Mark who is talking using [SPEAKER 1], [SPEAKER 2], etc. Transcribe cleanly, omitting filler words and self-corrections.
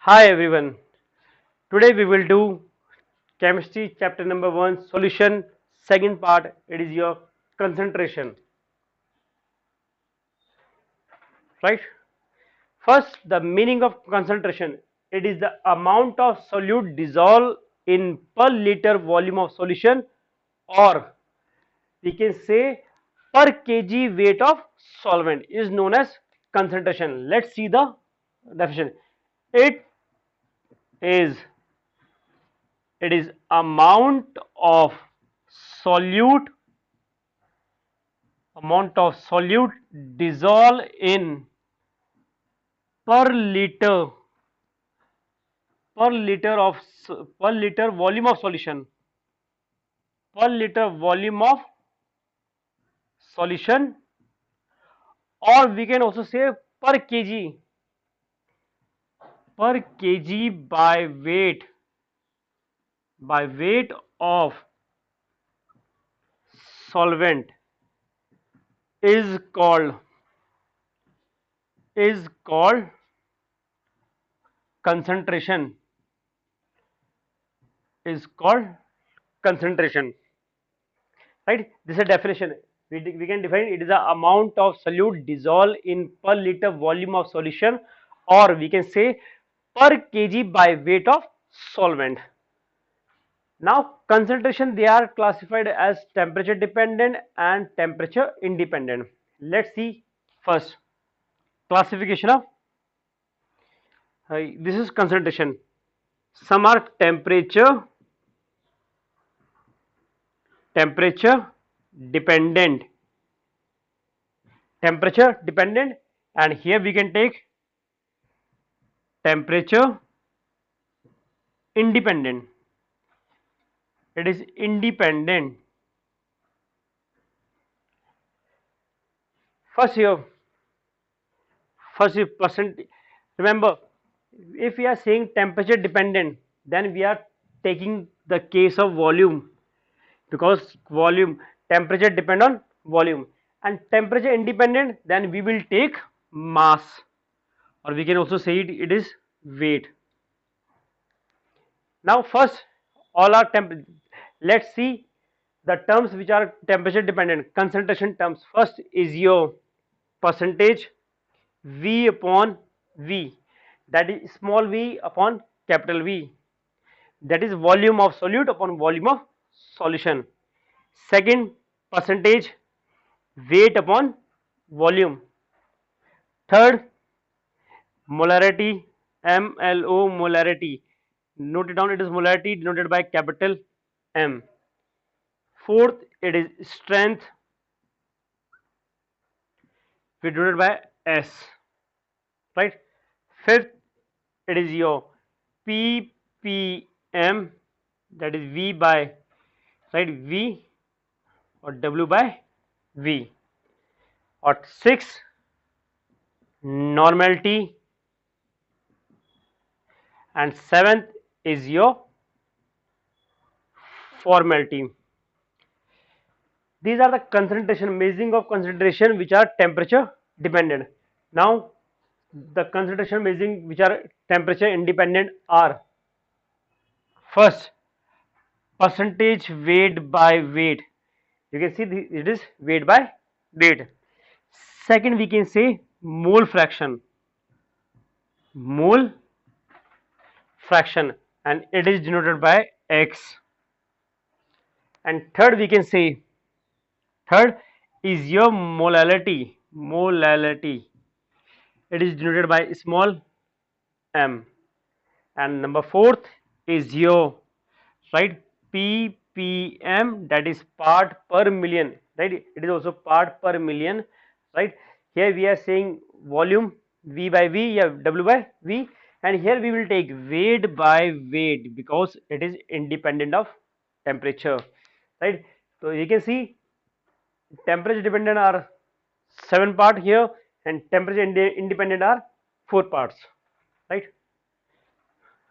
[SPEAKER 1] Hi everyone. Today we will do chemistry chapter number 1 solution. Second part, it is your concentration, right? First, the meaning of concentration. It is the amount of solute dissolved in per liter volume of solution, or we can say per kg weight of solvent is known as concentration. Let's see the definition. It is it is amount of solute solute dissolve in per liter per liter of per liter volume of solution per liter volume of solution, or we can also say per kg by weight of solvent is called is called concentration is called concentration, right? This is a definition. We can define it is the amount of solute dissolved in per liter volume of solution, or we can say per kg by weight of solvent. Now concentration, they are classified as temperature dependent and temperature independent. Let's see first classification of this is concentration. Some are temperature dependent and here we can take temperature independent. It is independent. First here, first if percent, remember, if we are saying temperature dependent, then we are taking the case of volume, because volume temperature depend on volume, and temperature independent, then we will take mass, or we can also say it is weight. Now first, all are let's see the terms which are temperature dependent concentration terms. First is your percentage V upon V, that is small v upon capital V, that is volume of solute upon volume of solution. Second, percentage weight upon volume. Third, molarity, MLO, molarity, note it down, it is molarity denoted by capital M. Fourth, it is strength, denoted by S, right? Fifth, it is your ppm, that is V by, right, V or W by V. Or six, normality, and seventh is your formality. These are the concentration, measuring of concentration which are temperature dependent. Now the concentration measuring which are temperature independent are: first, percentage weight by weight, you can see it is weight by weight. Second, we can say mole fraction, mole fraction, and it is denoted by X. And third, we can say third is your molality, it is denoted by small m. And number fourth is your, right, ppm, that is part per million, right, it is also part per million, right? Here we are saying volume V by V, yeah, W by V, and here we will take weight by weight because it is independent of temperature, right? So you can see temperature dependent are 7 part here, and temperature independent are 4 parts, right?